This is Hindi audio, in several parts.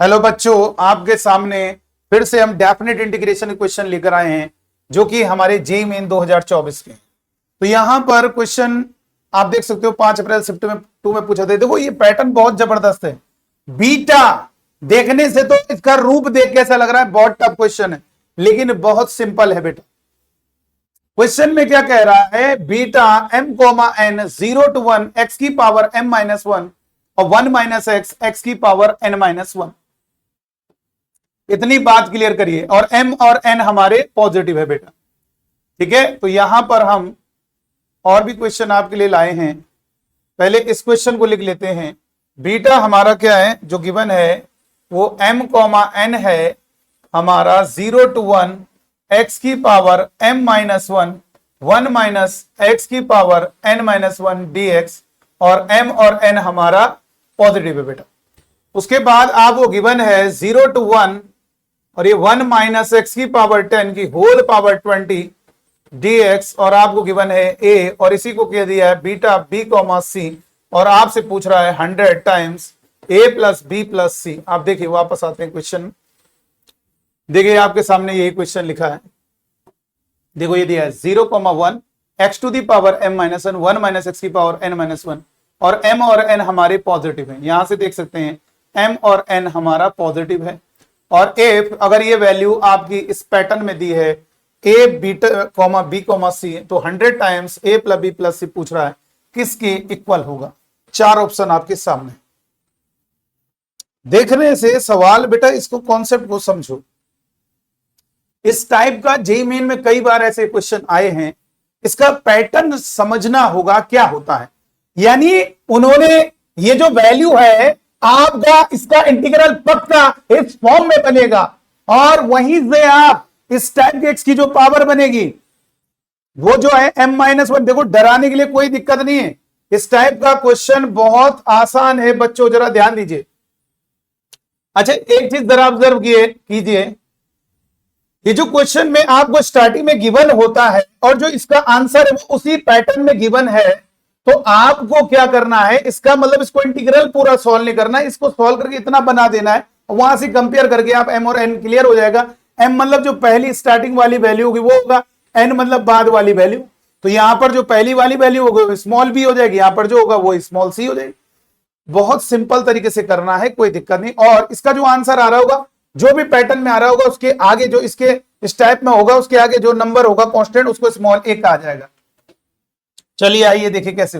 हेलो बच्चों, आपके सामने फिर से हम डेफिनेट इंटीग्रेशन क्वेश्चन लेकर आए हैं जो कि हमारे जेईई मेन 2024 के। तो यहां पर क्वेश्चन आप देख सकते हो 5 अप्रैल शिफ्ट में 2 में पूछा था। देखो ये पैटर्न बहुत जबरदस्त है। बीटा देखने से तो इसका रूप देख के ऐसा लग रहा है बहुत टफ क्वेश्चन है, लेकिन बहुत सिंपल है बेटा। क्वेश्चन में क्या कह रहा है, beta m comma n 0 to 1 x की पावर m माइनस 1 और 1 माइनस एक्स एक्स की पावर n माइनस 1। इतनी बात क्लियर करिए। और m और n हमारे पॉजिटिव है बेटा, ठीक है। तो यहां पर हम और भी क्वेश्चन आपके लिए लाए हैं। पहले इस क्वेश्चन को लिख लेते हैं। बीटा हमारा क्या है जो गिवन है वो m कॉमा n है हमारा 0 to 1 x की power m minus 1 1 minus x की पावर n माइनस 1 dx और m और n हमारा पॉजिटिव है बेटा। उसके बाद आपको गिवन है 0 to 1 और ये 1 माइनस एक्स की पावर 10 की होल पावर 20 dx और आपको गिवन है a और इसी को कह दिया है बीटा b कॉमा c और आपसे पूछ रहा है 100 times a plus B plus C. आप देखिए वापस आते हैं क्वेश्चन। देखिए आपके सामने यही क्वेश्चन लिखा है। देखो ये दिया है 0,1 x to the power m minus 1 1 minus x की पावर n माइनस 1 और m और n हमारे पॉजिटिव है। यहां से देख सकते हैं m और n हमारा पॉजिटिव है। और if अगर ये वैल्यू आपकी इस पैटर्न में दी है a beta comma b comma c तो 100 times a plus b plus c पूछ रहा है किसके इक्वल होगा। 4 ऑप्शन आपके सामने। देखने से सवाल बेटा इसको कॉन्सेप्ट को समझो। इस टाइप का जेईई मेन में कई बार ऐसे क्वेश्चन आए हैं। इसका पैटर्न समझना होगा क्या होता है। यानी उन्होंने ये जो वैल्यू है आपका इसका इंटीग्रल पक्का इस फॉर्म में बनेगा और वहीं से आप इस टाइप के एक्स की जो पावर बनेगी वो जो है m माइनस 1। देखो डराने के लिए कोई दिक्कत नहीं है। इस टाइप का क्वेश्चन बहुत आसान है बच्चों, जरा ध्यान दीजिए। अच्छा एक चीज जरा ऑब्जर्व कीजिए। ये जो क्वेश्चन में आपको स्टार्टिंग में गिवन होता है और जो इसका आंसर है वो उसी पैटर्न में गिवन है, तो आपको क्या करना है, इसका मतलब इसको इंटीग्रल पूरा सॉल्व नहीं करना है, इसको सॉल्व करके इतना बना देना है, वहां से कंपेयर करके आप m और n क्लियर हो जाएगा। m मतलब जो पहली स्टार्टिंग वाली वैल्यू होगी वो होगा, n मतलब बाद वाली वैल्यू। तो यहां पर जो पहली वाली वैल्यू होगी स्मॉल b हो जाएगी, यहां पर जो होगा वो स्मॉल c हो जाएगी। बहुत सिंपल तरीके से करना है, कोई दिक्कत नहीं। और इसका जो आंसर आ रहा होगा, जो भी पैटर्न में आ रहा होगा उसके आगे जो इसके इस टाइप में होगा उसके आगे जो नंबर होगा कांस्टेंट उसको स्मॉल a का आ जाएगा। चलिए आइए देखिए कैसे।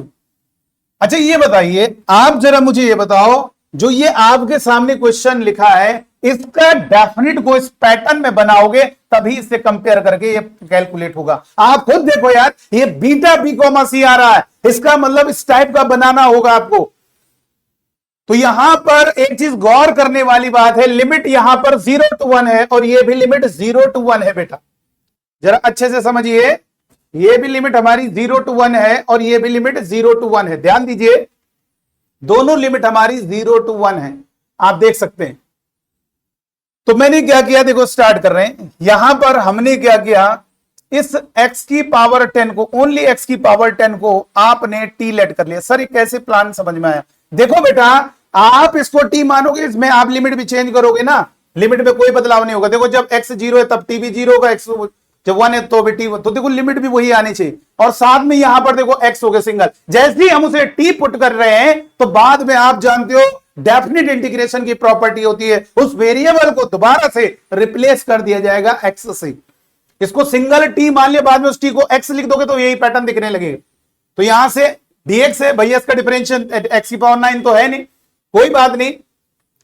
अच्छा ये बताइए, आप जरा मुझे ये बताओ, जो ये आपके सामने क्वेश्चन लिखा है इसका डेफिनेट को इस पैटर्न में बनाओगे तभी इससे कंपेयर करके ये कैलकुलेट होगा। आप खुद देखो यार, ये बीटा बी कॉमा सी आ रहा है, इसका मतलब इस टाइप का बनाना होगा आपको। तो यहां पर एक चीज गौर करने वाली बात है, लिमिट यहां पर 0 to 1 है और ये भी लिमिट 0 to 1 है बेटा, जरा अच्छे से समझिए। ये भी लिमिट हमारी 0 to 1 है और ये भी लिमिट 0 to 1 है। ध्यान दीजिए, दोनों लिमिट हमारी 0 to 1 है, आप देख सकते हैं। तो मैंने क्या किया, देखो स्टार्ट कर रहे हैं। यहां पर हमने क्या किया, इस x की पावर 10 को, ओनली x की पावर 10 को आपने t लेट कर लिया। सर ये कैसे प्लान समझ में आया? देखो बेटा, आप इसको t मानोगे, इसमें आप लिमिट भी चेंज करोगे ना, लिमिट में कोई बदलाव नहीं होगा। देखो जब x 0 है तब t भी 0 होगा, x जब 1 है तो भी t, तो देखो लिमिट भी वही आनी चाहिए। और साथ में यहां पर देखो x हो गया सिंगल। जैसे ही हम उसे t पुट कर रहे हैं तो बाद में आप जानते हो डेफिनेट इंटीग्रेशन की प्रॉपर्टी होती है, उस वेरिएबल को दोबारा से रिप्लेस कर दिया जाएगा x से। इसको सिंगल t मान लिया, बाद में उस t को x लिख दोगे तो यही पैटर्न दिखने लगेगा। तो यहां से dx है भैया, इसका डिफरेंशियल x की पावर 9 तो है नहीं, कोई बात नहीं,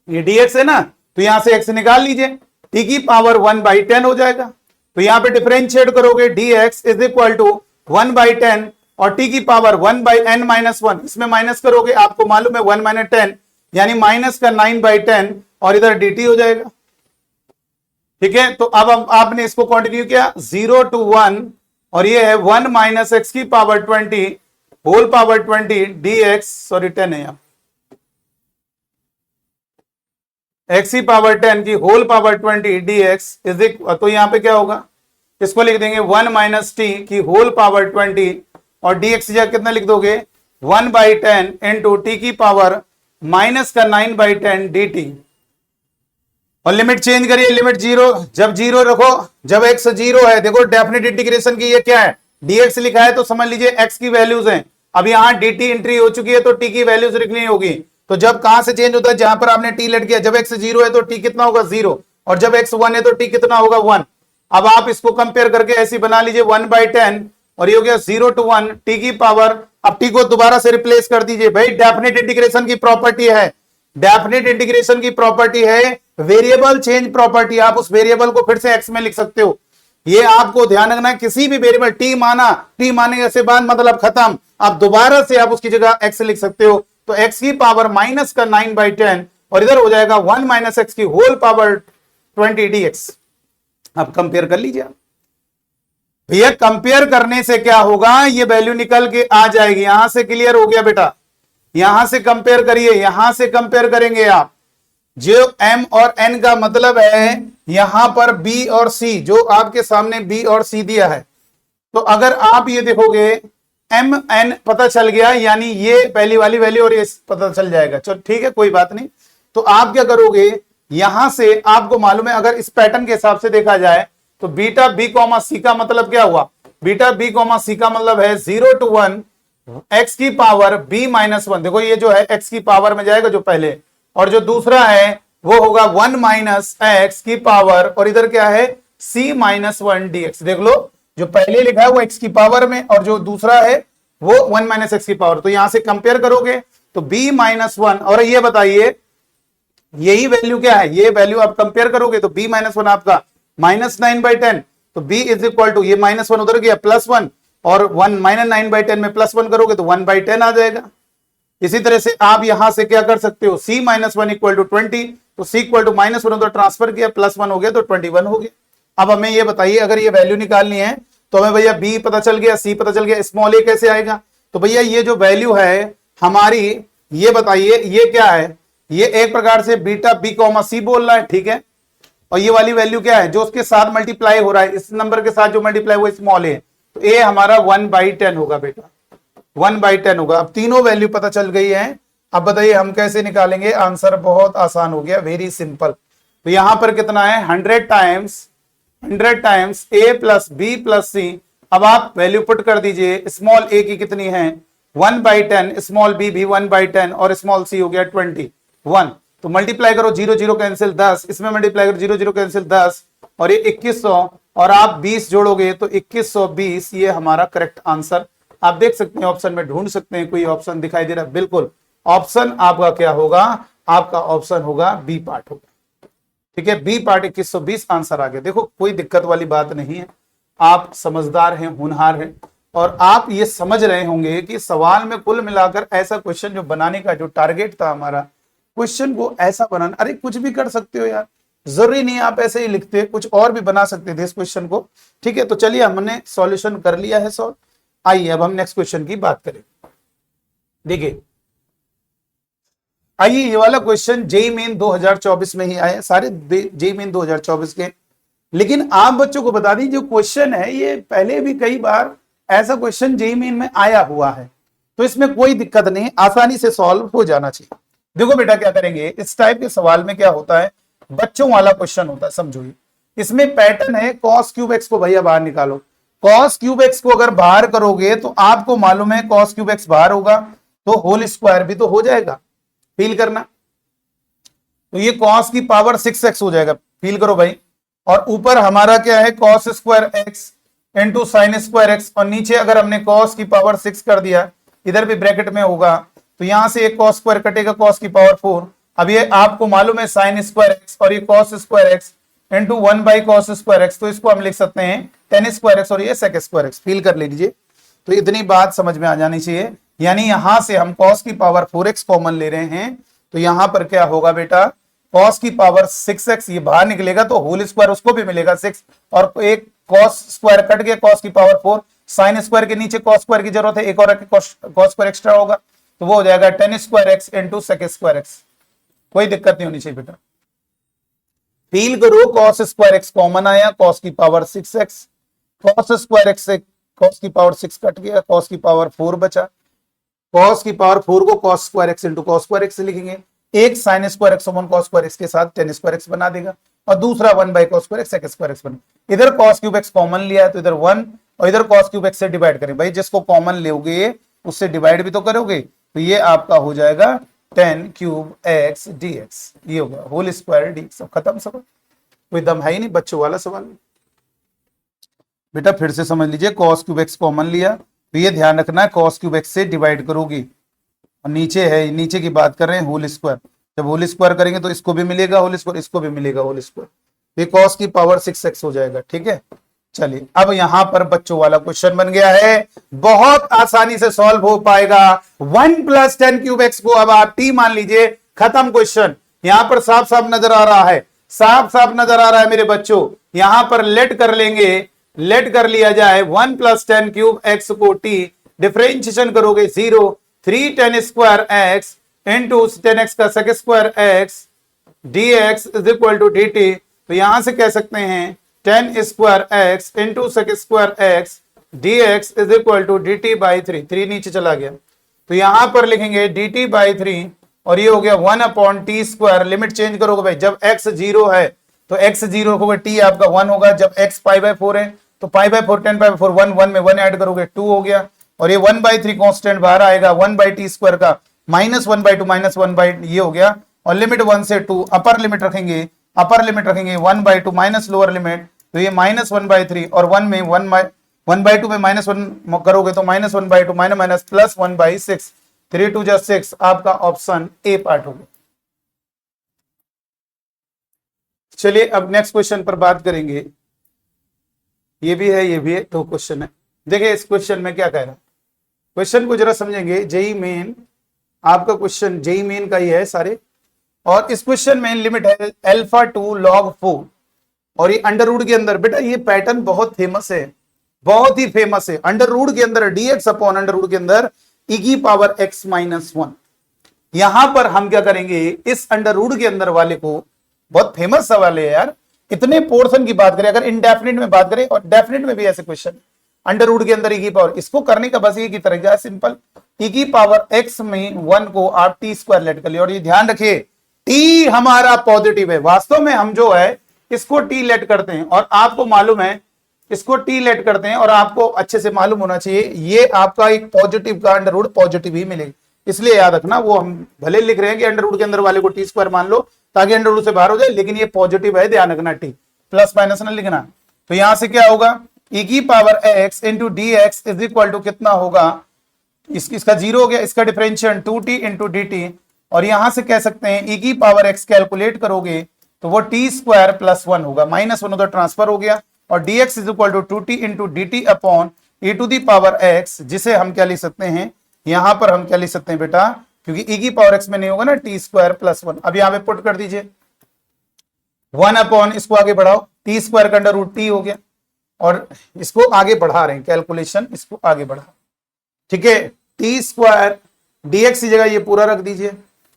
ये dx है ना, तो यहां से x निकाल लीजिए, t की पावर 1/10 हो जाएगा। तो यहां पे डिफरेंशिएट करोगे dx इज इक्वल टू 1/10 और t की पावर 1/n माइनस 1, इसमें माइनस करोगे, आपको मालूम है 1 माइनस 10 यानी माइनस का 9/10 और इधर dt हो जाएगा। ठीक है, तो अब आपने इसको कंटिन्यू किया 0 to 1 और ये है 1 माइनस एक्स की power 20 whole power 20 dx, sorry 10 है, x की पावर 10 की whole power 20 dx is equal, तो यहां पे क्या होगा, इसको लिख देंगे 1 माइनस टी की होल पावर 20 और dx जगह कितना लिख दोगे 1/10 इंटू टी की पावर माइनस का 9/10 dt। और लिमिट चेंज करिए, लिमिट जीरो, जब जीरो रखो, जब एक्स जीरो है, देखो डेफिनेट इंटीग्रेशन की ये क्या है, dx लिखा है तो समझ लीजिए x की वैल्यूज हैं। अब यहाँ dt एंट्री हो चुकी है तो t की वैल्यूज लिखनी होगी। तो जब कहां से चेंज होता है, जहां पर आपने t लट किया, जब x जीरो है तो t कितना होगा, जीरो, और जब x वन है तो t कितना होगा, वन। अब आप इसको कंपेयर करके ऐसी बना लीजिए 1/10, और ये हो गया 0 to 1 t की पावर। अब t को दोबारा से रिप्लेस कर दीजिए भाई, डेफिनेट इंटीग्रेशन की प्रॉपर्टी है, डेफिनेट इंटीग्रेशन की प्रॉपर्टी है वेरिएबल चेंज प्रॉपर्टी। आप उस वेरिएबल को फिर से x में लिख सकते हो। ये आपको ध्यान रखना है, किसी भी वेरिएबल t माना, t माने से बाद मतलब खत्म, आप दोबारा से आप उसकी जगह x लिख सकते हो। तो x की पावर माइनस का 9/10, और इधर हो जाएगा 1 माइनस एक्स की होल पावर 20 dx। अब कंपेयर कर लीजिए भैया, कंपेयर करने से क्या होगा, ये वैल्यू निकल के आ जाएगी। यहां से क्लियर हो गया बेटा, यहां से कंपेयर करिए, यहां से कंपेयर करेंगे आप, जो m और n का मतलब है यहां पर b और c, जो आपके सामने b और c दिया है। तो अगर आप ये देखोगे m n पता चल गया, यानी ये पहली वाली वैल्यू और ये पता चल जाएगा। चलो ठीक है, कोई बात नहीं। तो आप क्या करोगे, यहां से आपको मालूम है, अगर इस पैटर्न के हिसाब से देखा जाए तो बीटा b कॉमा c का मतलब क्या हुआ, बीटा b कॉमा c का मतलब है 0 to 1 x की पावर b माइनस 1। देखो ये जो है x की पावर में जाएगा जो पहले, और जो दूसरा है वो होगा 1 माइनस एक्स की पावर, और इधर क्या है c माइनस 1 dx। देख लो, जो पहले लिखा है वो x की पावर में, और जो दूसरा है वो 1 माइनस एक्स की पावर। तो यहां से कंपेयर करोगे तो b माइनस 1, और ये बताइए यही वैल्यू क्या है, ये वैल्यू आप कंपेयर करोगे तो b माइनस 1 आपका माइनस 9/10, तो b इज इक्वल टू, ये माइनस 1 उधर गया प्लस 1, और 1 माइनस 9/10 में प्लस 1 करोगे तो 1/10 आ जाएगा। इसी तरह से आप यहां से क्या कर सकते हो, c माइनस 1 इक्वल टू 20, तो c इक्वल टू माइनस 1 उधर ट्रांसफर किया, प्लस 1 हो गया तो 21 हो गया। अब हमें ये बताइए, अगर ये वैल्यू निकालनी है तो हमें भैया b पता चल गया, c पता चल गया, स्मॉल a कैसे आएगा। तो भैया ये जो वैल्यू है हमारी, ये बताइए ये क्या है, ये एक प्रकार से बीटा b कॉमा c बोल रहा है, ठीक है। और ये वाली वैल्यू क्या है, जो उसके साथ मल्टीप्लाई हो रहा है, इस नंबर के साथ जो मल्टीप्लाई वो स्मॉल है, तो a हमारा 1/10 होगा बेटा, 1/10 होगा। अब तीनों वैल्यू पता चल गई है। अब बताइए हम कैसे निकालेंगे, आंसर बहुत आसान हो गया, वेरी सिंपल। तो यहां पर कितना है, 100 times a plus b plus c। अब आप वैल्यू पुट कर दीजिए, स्मॉल a की कितनी है 1/10, स्मॉल b भी 1/10, और स्मॉल c हो गया 21। तो मल्टीप्लाई करो, 0 0 कैंसिल 10, इसमें मल्टीप्लाई करो 0 0 कैंसिल 10, और ये 2100, और आप 20 जोड़ोगे तो 2120, ये हमारा करेक्ट आंसर। आप देख सकते हैं ऑप्शन में, ढूंढ सकते हैं कोई ऑप्शन दिखाई दे रहा है, बिल्कुल ऑप्शन आपका क्या होगा, आपका ऑप्शन होगा बी पार्ट होगा, ठीक है, बी पार्ट 2120 आंसर आ गया। देखो कोई दिक्कत वाली बात नहीं है, आप समझदार हैं, होनहार हैं, और आप ये समझ रहे होंगे कि सवाल में कुल मिलाकर ऐसा क्वेश्चन जो बनाने का जो टारगेट था हमारा, क्वेश्चन को ऐसा बनाना, अरे कुछ भी कर सकते हो यार, जरूरी नहीं आप ऐसे ही लिखते, कुछ और भी बना सकते थे इस क्वेश्चन को, ठीक है। तो चलिए हमने सॉल्यूशन कर लिया है सॉल्व। आइए अब हम नेक्स्ट क्वेश्चन की बात करें। देखिए आइए, ये वाला क्वेश्चन जेईई मेन 2024 में ही आया, सारे जेईई मेन 2024 के। लेकिन आप बच्चों को बता दी, जो क्वेश्चन है ये पहले भी कई बार ऐसा क्वेश्चन जेईई मेन में आया हुआ है, तो इसमें कोई दिक्कत नहीं, आसानी से सॉल्व हो जाना चाहिए। देखो बेटा क्या करेंगे, इस टाइप के सवाल में क्या होता है, बच्चों वाला क्वेश्चन होता है, समझो। इसमें पैटर्न है cos क्यूब x को भैया बाहर निकालो। cos क्यूब x को अगर बाहर करोगे तो आपको मालूम है cos क्यूब x बाहर होगा तो होल स्क्वायर भी तो हो जाएगा, फील करना। तो ये cos की पावर 6x हो जाएगा, फील करो भाई। और ऊपर हमारा क्या है cos square x into sine square x, और नीचे अगर हमने cos की पावर 6 कर दिया, इधर भी ब्रैकेट में होगा, तो यहां से एक cos स्क्वायर कटेगा, cos की पावर 4। अब ये आपको मालूम है साइन स्क्वायर x, और ये cos square x into 1/cos square x, तो इसको हम लिख सकते हैं tan स्क्वायर x, और ये sec स्क्वायर x, फील कर लीजिए। तो इतनी बात समझ में आ जानी चाहिए, यानी यहां से हम cos की पावर 4x कॉमन ले रहे हैं, तो यहां पर क्या होगा बेटा, cos की पावर 6x, ये बाहर निकलेगा तो होल स्क्वायर उसको भी मिलेगा 6, और एक cos स्क्वायर कट गया, cos की पावर 4, साइन स्क्वायर के नीचे cos स्क्वायर की जरूरत है, एक और cos स्क्वायर एक्स्ट्रा होगा, तो वो हो जाएगा tan square x into sec square x। कोई दिक्कत नहीं होनी चाहिए बेटा, फील करो, cos स्क्वायर x कॉमन आया, cos की power 6x, cos square x से cos की पावर 6 कट गया, cos की पावर 4 बचा, cos की पावर 4 को cos square x into cos square x से लिखेंगे, एक sine square x upon cos square x के साथ टेन स्क्वायर एक्स बना देगा, और दूसरा 1/cos square x sec square x बना। इधर cos क्यूब एक्स कॉमन लिया है तो इधर 1 और इधर cos क्यूब एक्स से डिवाइड करें। भाई जिसको कॉमन लोगे उससे डिवाइड भी तो करोगे, तो ये आपका हो जाएगा 10 क्यूब एक्स dx, ये होगा होल स्क्वायर dx। खत्म सवाल, कोई दम है ही नहीं बच्चों वाला सवाल। बेटा फिर से समझ लीजिए, cos क्यूब एक्स कॉमन लिया तो ये ध्यान रखना है cos क्यूब एक्स से डिवाइड करोगे, और नीचे है, नीचे की बात कर रहे हैं होल स्क्वायर, जब होल स्क्वायर करेंगे तो इसको भी मिलेगा होल स्क्वायर, इसको भी मिलेगा होल स्क्वायर, ये cos की पावर 6x हो जाएगा। ठीक है, चलिए अब यहां पर बच्चों वाला क्वेश्चन बन गया है, बहुत आसानी से सॉल्व हो पाएगा। 1 + 10 क्यूब एक्स को अब आप t मान लीजिए, खत्म क्वेश्चन। यहां पर साफ साफ नजर आ रहा है, साफ साफ नजर आ रहा है मेरे बच्चों। यहां पर लेट कर लेंगे, लेट कर लिया जाए 1 + 10 क्यूब एक्स को t, डिफरेंशिएशन करोगे 0, 3 10 स्क्वायर एक्स इंटू 10x का sec square x dx is equal to dt। तो यहां से कह सकते हैं 10 square x into sec square x dx is equal to dt by 3, 3 नीचे चला गया तो यहां पर लिखेंगे dt बाई 3, और ये हो गया 1/t स्क्वायर। लिमिट चेंज करोगे भाई, जब x 0 है तो x 0 होगा, t आपका 1 होगा, जब x π/4 है तो π/4 10/4 1 में 1 ऐड करोगे 2 हो गया, और ये 1/3 कांस्टेंट बाहर आएगा, 1/t स्क्वायर का -1/2 -1/, ये हो गया, और लिमिट 1 से 2, अपर लिमिट रखेंगे, अपर लिमिट रखेंगे 1/2 माइनस लोअर लिमिट, तो ये -1/3, और 1 में 1/2 में -1 करोगे तो -1/2 माइनस प्लस 1/6, 3 2 6, आपका ऑप्शन ए पार्ट हो गया। चलिए अब नेक्स्ट क्वेश्चन पर बात करेंगे, ये भी है, ये भी है, दो क्वेश्चन है। देखिए इस क्वेश्चन में क्या कह रहा है, क्वेश्चन को जरा समझेंगे। जेई मेन, आपका क्वेश्चन जेई मेन का ही है सारे, और इस क्वेश्चन में लिमिट है अल्फा टू log 4, और ये अंडर रूट के अंदर, बेटा ये पैटर्न बहुत फेमस है, बहुत ही फेमस है। अंडर रूट के अंदर dx अपॉन अंडर रूट के अंदर e की पावर x माइनस 1। यहां पर हम क्या करेंगे, इस अंडर रूट के अंदर वाले को, बहुत फेमस सवाल है यार, इतने पोर्शन की बात करें, अगर इंडेफिनिट में बात करें और डेफिनिट में भी ऐसे क्वेश्चन, अंडर रूट के अंदर e की पावर, इसको करने का बस ये की तरीका है सिंपल, e की पावर x में 1 को आप t स्क्वायर लेट कर लिया, और ये ध्यान रखिए t हमारा पॉजिटिव है। वास्तव में हम जो है इसको t लेट करते हैं, और आपको मालूम है इसको t लेट करते हैं, और आपको अच्छे से मालूम होना चाहिए ये आपका एक पॉजिटिव का अंडर रूट पॉजिटिव ही मिलेगा, इसलिए याद रखना। वो हम भले लिख रहे हैं कि अंडर रूट के अंदर वाले को टी स्क्वायर मान लो ताकि अंडर रूट से बाहर हो जाए, लेकिन ये पॉजिटिव है, ध्यान रखना, टी प्लस माइनस ना लिखना। तो यहां से क्या होगा, e की पावर x इंटू d x is equal to कितना होगा, इसका 0 हो गया, इसका differential 2t into d T, और यहां से कह सकते हैं e की पावर x कैलकुलेट करोगे तो वो टी स्क्वायर प्लस 1 होगा, -1 उधर ट्रांसफर हो गया, और dx is equal to 2t into d t upon e to the power x, जिसे हम क्या लिख सकते हैं, यहां पर हम क्या लिख सकते हैं बेटा, क्योंकि e की पावर x में नहीं होगा ना, टी स्क्वायर प्लस 1। अब यहां पे पुट कर दीजिए 1 अपॉन, इसको आगे बढ़ाओ, टी स्क्वायर का अंडर रूट टी हो गया, और इसको आगे बढ़ा रहे हैं कैलकुलेशन, इसको आगे बढ़ा, ठीक है, टी स्क्वायर dx की जगह ये पूरा रख दीजिए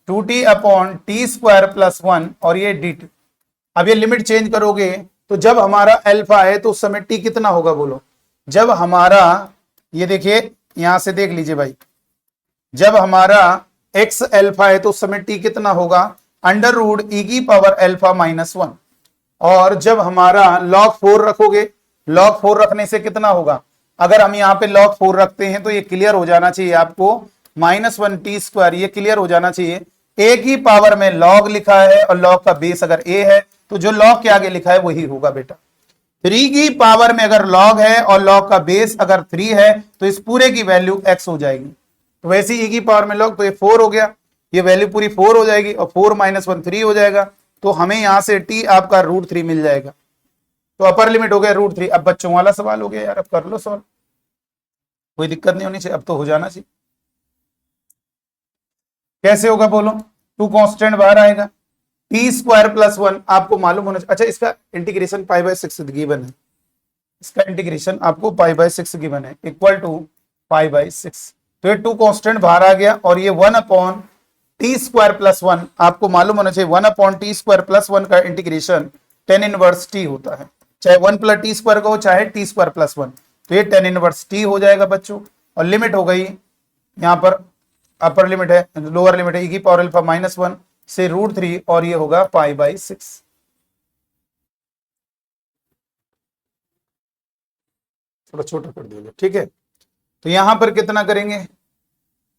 2t upon T square plus 1, और ये dt। अब ये लिमिट चेंज करोगे तो जब हमारा अल्फा है तो उस समय t कितना होगा बोलो, जब हमारा, ये देखिए यहां से देख लीजिए भाई, जब हमारा x अल्फा है तो उस समय t कितना होगा, अंडर रूट e की पावर अल्फा माइनस 1, और जब हमारा log 4 रखोगे, log 4 रखने से कितना होगा, अगर हम यहाँ पे log 4 रखते हैं तो ये क्लियर हो जाना चाहिए आपको, -1t स्क्वायर, ये क्लियर हो जाना चाहिए। a की पावर में log लिखा है और log का बेस अगर a है तो जो log के आगे लिखा है वही होगा बेटा। 3 की पावर में अगर log है और log का बेस अगर 3 है तो इस पूरे की वैल्यू x हो जाएगी, तो वैसे e की पावर में log, तो ये 4 हो गया, ये वैल्यू पूरी 4 हो जाएगी, और 4 - 1 3 हो जाएगा, तो हमें यहां से t आपका √3 मिल जाएगा, तो अपर लिमिट हो गया √3। अब बच्चों वाला सवाल हो गया यार, अब कर लो सॉल्व, कोई दिक्कत नहीं होनी चाहिए, अब तो हो जाना चाहिए। कैसे होगा बोलो, 2 कांस्टेंट बाहर आएगा, टी स्क्वायर प्लस 1 आपको मालूम होना चाहिए। अच्छा, इसका इंटीग्रेशन π/6 गिवन है, इसका इंटीग्रेशन आपको π/6 गिवन है, इक्वल टू π/6, तो ये 2 कांस्टेंट बाहर आ गया, और ये 1 अपॉन टी स्क्वायर प्लस 1 आपको मालूम होना चाहिए, 1 अपॉन टी स्क्वायर प्लस 1 का इंटीग्रेशन tan इनवर्स t होता है, चाहे 1 + t स्क्वायर का हो चाहे टी स्क्वायर प्लस 1, तो ये tan इनवर्स t हो जाएगा बच्चों। और लिमिट हो गई, यहाँ पर अपर लिमिट है, लोअर लिमिट है, e की पावर अल्फा -1, से √3 और ये होगा π/6। थोड़ा छोटा कर दिया, ठीक है। तो यहां पर कितना करेंगे,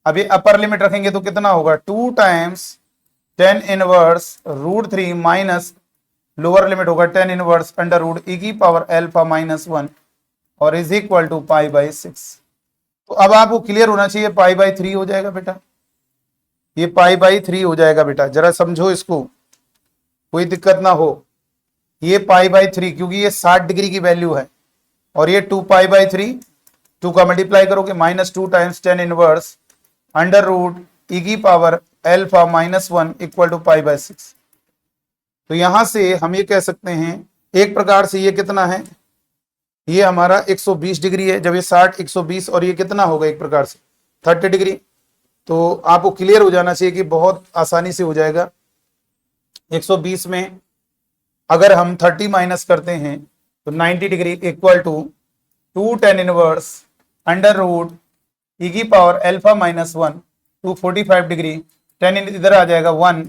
अभी अपर लिमिट रखेंगे तो कितना होगा 2 times tan inverse √3 minus lower limit होगा tan इनवर्स √e⁻α-1 और इज इक्वल टू π/6। तो अब आपको क्लियर होना चाहिए π/3 हो जाएगा बेटा, ये π/3 हो जाएगा बेटा, जरा समझो इसको, कोई दिक्कत ना हो। ये π/3 क्योंकि ये 60 डिग्री की वैल्यू है और ये 2π/3, 2 का मल्टीप्लाई करोगे -2 times tan inverse √e⁻α-1 equal to π/6। तो यहां से हम ये कह सकते हैं एक प्रकार से ये कितना है, ये हमारा 120 डिग्री है, जब ये 60 120 और ये कितना होगा एक प्रकार से 30 डिग्री। तो आपको क्लियर हो जाना चाहिए कि बहुत आसानी से हो जाएगा। 120 में अगर हम 30 माइनस करते हैं तो 90 degree equal to 2 tan inverse √e⁻α-1 245 degree, tan इधर आ जाएगा 1,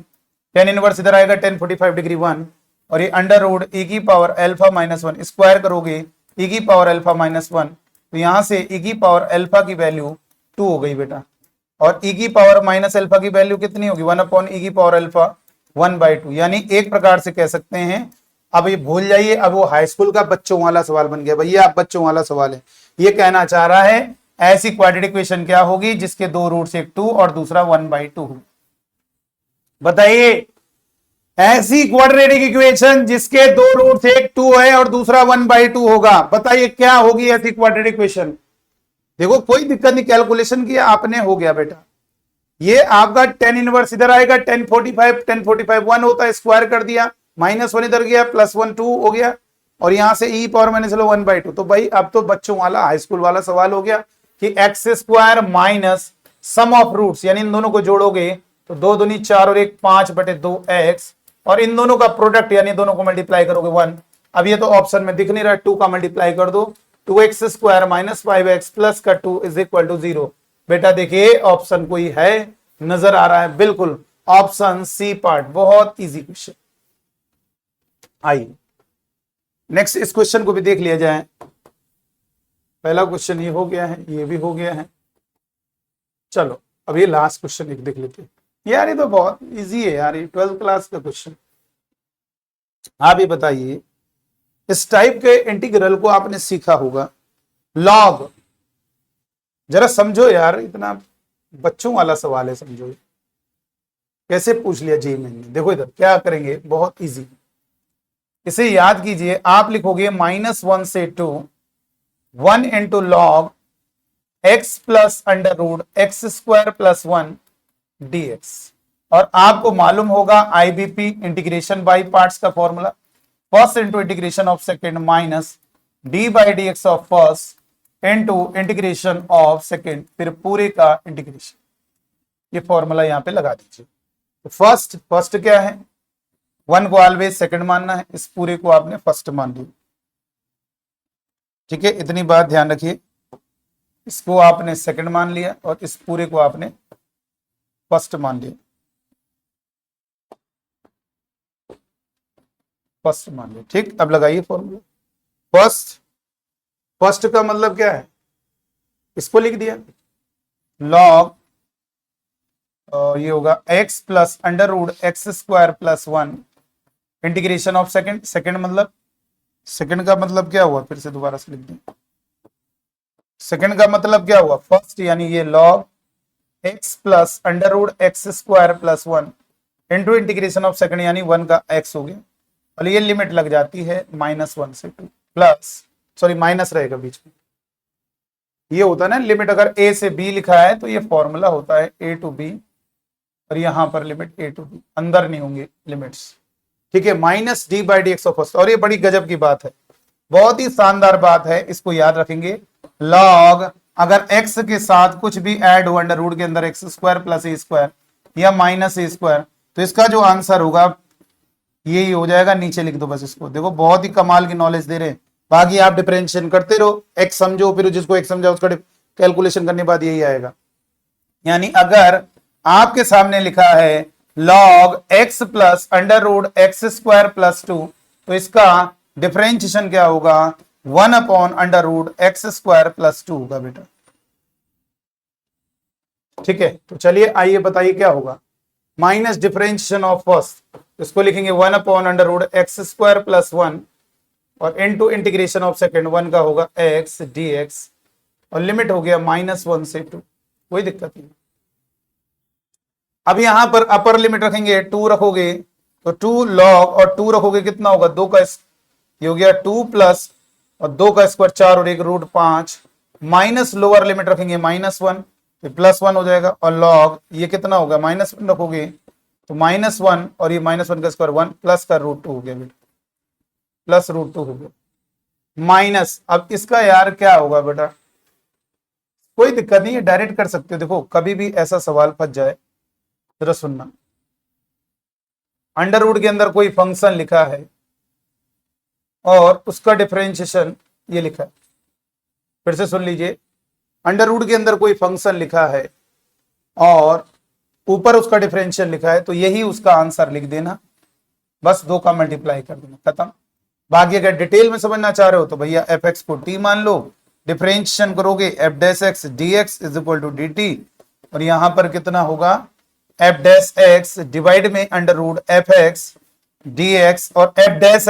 tan इनवर्स इधर आएगा 1045 डिग्री 1 और ये √e⁻α-1 स्क्वायर करोगे e⁻α-1, तो यहां से e⁻α की वैल्यू 2 हो गई बेटा, और e⁻α की वैल्यू कितनी होगी 1/e⁻α1/2, यानी एक प्रकार से कह सकते हैं। अब ये भूल जाइए, अब वो हाई स्कूल का बच्चों वाला सवाल बन गया, भैया आप बच्चों वाला सवाल है। ये कहना चाह रहा है ऐसी क्वाड्रेटिक इक्वेशन क्या होगी जिसके 2 रूट्स, एक 2 और दूसरा 1/2 हो। बताइए ऐसी क्वाड्रेटिक इक्वेशन जिसके 2 रूट्स, एक 2 है और दूसरा 1/2 होगा, बताइए क्या होगी ऐसी क्वाड्रेटिक इक्वेशन। देखो कोई दिक्कत नहीं, कैलकुलेशन किया आपने, हो गया बेटा। ये आपका tan इनवर्स इधर आएगा 1045 1 होता है, स्क्वायर कर दिया, -1 इधर गया, +1 2 हो गया और यहां से e⁻−1/2। तो भाई अब तो बच्चों वाला हाई स्कूल वाला सवाल हो गया कि x² minus sum of roots, यानी इन दोनों को जोड़ोगे तो 2 दूनी 4 और 1 5/2x और इन दोनों का प्रोडक्ट यानी दोनों को मल्टीप्लाई करोगे 1। अब ये तो ऑप्शन में दिख नहीं रहा, 2 का मल्टीप्लाई कर दो, 2x² - 5x प्लस का 2 इज इक्वल टू 0। बेटा देखिए ऑप्शन कोई है, नजर आ रहा है, बिल्कुल ऑप्शन सी पार्ट, बहुत इजी क्वेश्चन। आइए नेक्स्ट इस क्वेश्चन को भी देख लिया जाए। पहला क्वेश्चन ये हो गया है, ये भी हो गया है। चलो अब ये लास्ट क्वेश्चन एक देख लेते हैं। यार ये तो बहुत इजी है यार, ये 12th क्लास का क्वेश्चन। आप ये बताइए इस टाइप के इंटीग्रल को आपने सीखा होगा, लॉग, जरा समझो यार, इतना बच्चों वाला सवाल है, समझो कैसे पूछ लिया जी मैंने। देखो इधर क्या करेंगे, बहुत इजी, इसे याद कीजिए। आप लिखोगे -1 से 2 1 into log x plus √x² + 1 dx, और आपको मालूम होगा IBP इंटीग्रेशन बाय पार्ट्स का formula, first into integration of second minus d/dx of first into integration of second, फिर पूरे का इंटीग्रेशन। ये फॉर्मूला यहां पे लगा दीजिए। तो फर्स्ट क्या है, 1 को ऑलवेज सेकंड मानना है, इस पूरे को आपने फर्स्ट मान लिया। ठीक है, इतनी बात ध्यान रखिए, इसको आपने सेकंड मान लिया और इस पूरे को आपने फर्स्ट मान लिया, फर्स्ट मान लिया। ठीक, अब लगाइए फॉर्मूला। फर्स्ट का मतलब क्या है, इसको लिख दिया, लॉग ये होगा x plus √x² + 1 integration of second. Second का मतलब क्या हुआ, फिर से दोबारा से लिख दें। सेकंड का मतलब क्या हुआ, फर्स्ट, यानी ये log x plus √x² + 1 into integration of second, यानी 1 का x हो गया, और ये लिमिट लग जाती है -1 से 2 प्लस, सॉरी माइनस रहेगा बीच में, ये होता है ना लिमिट, अगर a से b लिखा है तो ये फॉर्मूला होता है a to b, और यहां पर लिमिट a to b, अंदर नहीं होंगे लिमिट्स। ठीक है, -d/dx ऑफ फर्स्ट। और ये बड़ी गजब की बात है, बहुत ही शानदार बात है, इसको याद रखेंगे। लॉग अगर x के साथ कुछ भी ऐड हो अंडर रूट के अंदर, x² + a² या -a², तो इसका जो आंसर होगा यही हो जाएगा, नीचे लिख दो बस इसको। देखो बहुत ही कमाल की नॉलेज दे रहे हैं, बाकी आप डिफरेंशिएशन करते रहो, x समझो, फिर जिसको x समझा उसका कैलकुलेशन करने के बाद यही आएगा। यानी अगर आपके सामने लिखा है log x plus under root x square plus 2, तो इसका डिफरेंशिएशन क्या होगा, 1 upon under root x square plus 2 होगा बेटा। ठीक है, तो चलिए आइए बताइए क्या होगा, माइनस डिफरेंशिएशन ऑफ फर्स्ट, इसको लिखेंगे 1 upon under root x square plus 1 और इनटू इंटीग्रेशन ऑफ सेकंड 1 का होगा एक्स डी एक्स और लिमिट हो गया -1 से 2, कोई दिक्कत नहीं। अब यहां पर अपर लिमिट रखेंगे 2 रखोगे तो 2 लॉग और 2 रखोगे कितना होगा 2 का, ये हो गया 2 प्लस और 2 का स्क्वायर 4 और 1 रूट 5 माइनस लोअर लिमिट रखेंगे -1 तो +1 हो जाएगा और लॉग ये कितना होगा -1 रखोगे तो -1 और ये -1 का स्क्वायर 1 प्लस का √2 हो गया बेटा, प्लस √2 हो गया माइनस। अब इसका यार क्या होगा बेटा, कोई दिक्कत नहीं है डायरेक्ट कर सकते हो। देखो कभी भी ऐसा सवाल फंस जाए जरा सुनना, अंडर रूट के अंदर कोई फंक्शन लिखा है और उसका डिफरेंशिएशन ये लिखा है, फिर से सुन लीजिए, अंडर रूट के अंदर कोई फंक्शन लिखा है और ऊपर उसका डिफरेंशियल लिखा है, तो यही उसका आंसर लिख देना, बस 2 का मल्टीप्लाई कर देना, खत्म। बाकी अगर डिटेल में समझना चाह रहे हो तो भैया एफ एक्स को टी मान लो, डिफरेंशिएशन करोगे F dash X D x is equal to D T और यहां पर कितना होगा एफ डैश एक्स डिवाइड में under root F X D x और F dash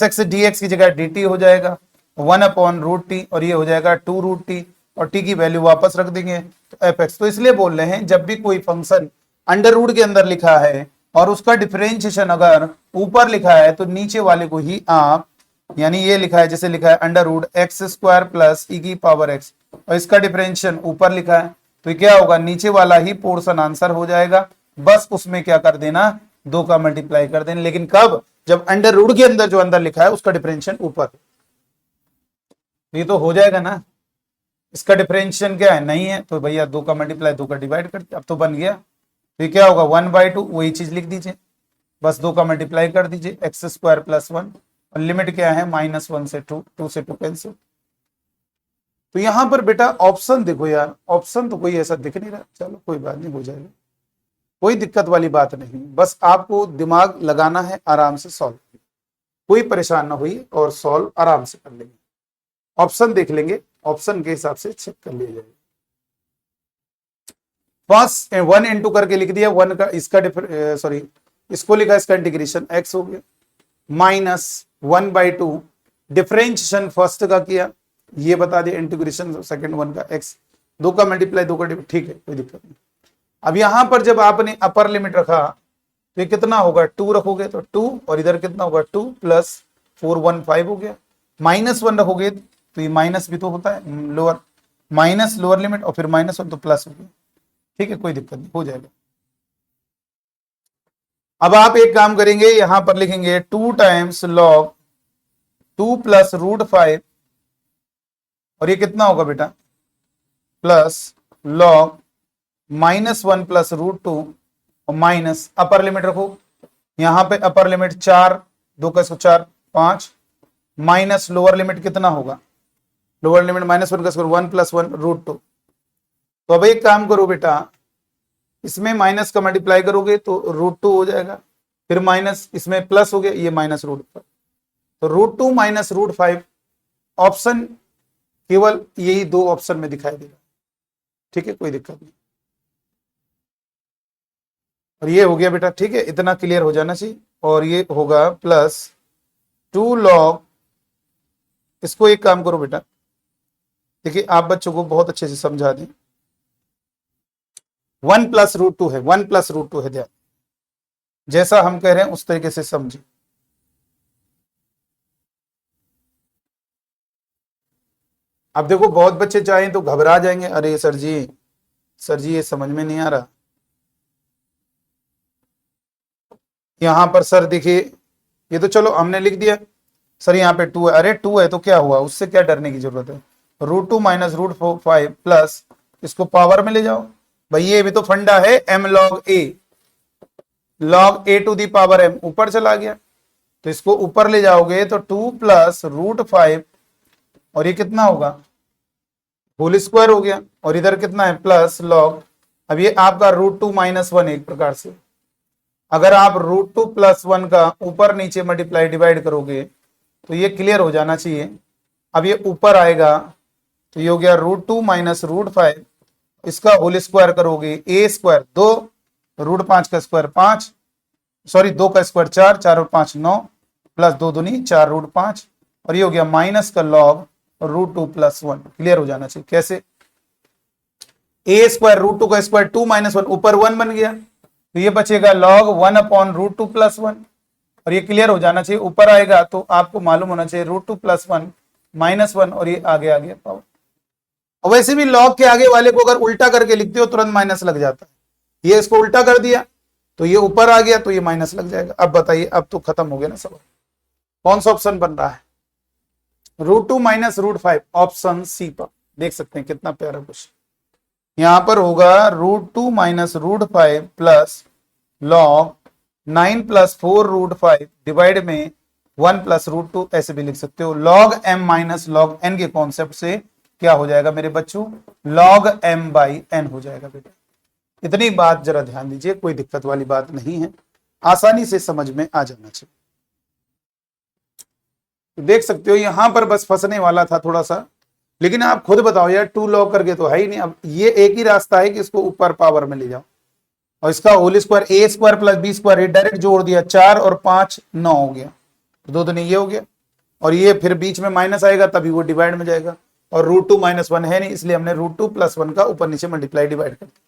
X D X की जगह डी टी हो जाएगा 1 अपॉन रूट टी और ये हो जाएगा 2 रूट टी और टी की वैल्यू वापस रख देंगे तो एफ एक्स। तो इसलिए बोल रहे हैं जब भी कोई फंक्शन अंडर रूट के अंदर लिखा है और उसका डिफरेंशिएशन अगर ऊपर लिखा है तो नीचे वाले को ही आप, यानी ये लिखा है जैसे लिखा है under root x square plus E की पावर एक्स और इसका डिफरेंशिएशन ऊपर लिखा है तो क्या होगा नीचे वाला ही पोर्शन आंसर हो जाएगा, बस उसमें क्या कर देना 2 का मल्टीप्लाई कर देना। लेकिन कब, जब अंडर रूट के अंदर जो अंदर लिखा है उसका डिफरेंशिएशन ऊपर, ये तो हो जाएगा ना। इसका डिफरेंशिएशन क्या है नहीं है तो भैया 2 का मल्टीप्लाई 2 का डिवाइड कर, अब तो बन गया। तो ये क्या होगा 1/2, वही चीज लिख दीजिए, बस 2 का मल्टीप्लाई कर दीजिए एक्स स्क्वायर प्लस 1 और लिमिट क्या है -1 से 2, 2 से 2 कैंसिल। तो यहां पर बेटा ऑप्शन देखो यार, ऑप्शन तो कोई ऐसा दिख नहीं रहा, चलो कोई बात नहीं, हो जाएगा, कोई दिक्कत वाली बात नहीं, बस आपको दिमाग लगाना है, आराम से सॉल्व, कोई परेशान ना हुई और सॉल्व आराम से कर लेंगे। ऑप्शन देख लेंगे, ऑप्शन के हिसाब से चेक कर लिया जाएगा। फर्स्ट 1 इंटू करके लिख दिया 1 का, इसका सॉरी इसको लिखा, इसका इंटीग्रेशन x हो गया -1/2, डिफरेंशिएशन फर्स्ट का किया ये बता दिया, इंटीग्रेशन सेकंड 1 का x, 2 का मल्टीप्लाई 2 का, ठीक है कोई दिक्कत नहीं। अब यहां पर जब आपने अपर लिमिट रखा तो ये कितना होगा 2 रखोगे तो 2 और इधर कितना होगा 2 प्लस 4 1 5 हो गया, -1 रखोगे तो ये माइनस भी तो होता है, लोअर माइनस लोअर लिमिट और फिर -1 तो प्लस हो गया, ठीक है कोई दिक्कत नहीं, हो जाएगा। अब आप एक काम करेंगे, यहां पर लिखेंगे 2 टाइम्स लॉग 2 प्लस √5 और ये कितना होगा बेटा प्लस लॉग -1 प्लस √2 और माइनस अपर लिमिट रखो, यहां पे अपर लिमिट 4 2 का 4 5 माइनस लोअर लिमिट कितना होगा, लोअर लिमिट -1 का स्क्वायर 1 प्लस 1 √2। तो अब एक काम करो बेटा, इसमें माइनस का मल्टीप्लाई करोगे तो √2 हो जाएगा, फिर माइनस इसमें प्लस हो गया ये -√5, तो √2 माइनस √5 ऑप्शन केवल यही 2 ऑप्शन में दिखाई दे रहा है, ठीक है कोई दिक्कत नहीं। और ये हो गया बेटा, ठीक है इतना क्लियर हो जाना चाहिए। और ये होगा +2 लॉग, इसको एक काम करो बेटा, देखिए आप बच्चों को बहुत अच्छे से समझा दें, 1 प्लस √2 है, 1 प्लस √2 है, ध्यान जैसा हम कह रहे हैं उस तरीके से समझिए। अब देखो बहुत बच्चे चाहें तो घबरा जाएंगे, अरे सर जी ये समझ में नहीं आ रहा, यहां पर सर देखिए ये तो चलो हमने लिख दिया सर यहाँ पे 2 है, अरे 2 है तो क्या हुआ, उससे क्या डरने की जरूरत है, √2 माइनस √5 प्लस इसको पावर में ले जाओ, भाई ये भी तो फंडा है m log a to the power m ऊपर चला गया, तो इसको ऊपर ले जाओगे तो 2 प्लस √5 और ये कितना होगा होल स्क्वायर हो गया और इधर कितना है प्लस log अब ये आपका √2 - 1 एक प्रकार से, अगर आप √2 + 1 का ऊपर नीचे मल्टीप्लाई डिवाइड करोगे तो ये क्लियर हो जाना चाहिए। अब ये ऊपर आएगा तो ये हो गया √2 - √5, इसका होल स्क्वायर करोगे a², 2 √5 का स्क्वायर 5, सॉरी 2 का स्क्वायर 4, 4 और 5 9, प्लस 2 दूनी 4 √5, और ये हो गया माइनस का लॉग √2 + 1। क्लियर हो जाना चाहिए। कैसे? a² √2 का स्क्वायर 2 - 1, ऊपर 1 बन गया तो ये बचेगा log 1/√2 + 1, और ये क्लियर हो जाना चाहिए। ऊपर आएगा तो आपको मालूम होना चाहिए √2 + 1 -1, और ये आगे आ गया पावर। और वैसे भी log के आगे वाले को अगर उल्टा करके लिखते हो तुरंत माइनस लग जाता है। ये इसको उल्टा कर दिया तो ये ऊपर आ गया तो ये माइनस लग जाएगा। अब बताइए, अब तो खत्म हो गया ना सब। कौन सा ऑप्शन बन रहा है? √2 - √5, ऑप्शन सी पर। देख सकते हैं कितना प्यारा क्वेश्चन। यहां पर होगा √2 - √5 प्लस log 9 + 4 √5 डिवाइड में 1 + √2, ऐसे भी लिख सकते हो। log m - log n के कॉन्सेप्ट से क्या हो जाएगा मेरे बच्चों? log m/n हो जाएगा बेटा। इतनी बात जरा ध्यान दीजिए, कोई दिक्कत वाली बात नहीं है, आसानी से समझ में आ जाना चाहिए। तो देख सकते हो यहां पर बस फंसने वाला था थोड़ा सा, लेकिन आप खुद बताओ यार, 2 log करके तो है ही नहीं। अब ये एक ही रास्ता है कि इसको ऊपर पावर में ले जाओ, और इसका होल स्क्वायर a² + b², ये डायरेक्ट जोड़ दिया, 4 और 5 9 हो गया, 2 दूनी ये हो गया, और ये फिर बीच में माइनस आएगा तभी वो डिवाइड में जाएगा, और √2 - 1 है नहीं, इसलिए हमने √2 + 1 का ऊपर नीचे मल्टीप्लाई डिवाइड कर दिया।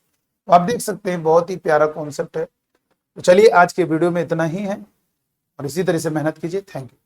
तो आप देख सकते हैं बहुत ही प्यारा कॉन्सेप्ट है। तो चलिए आज के वीडियो में इतना ही है, और इसी तरह से मेहनत कीजिए। Thank you.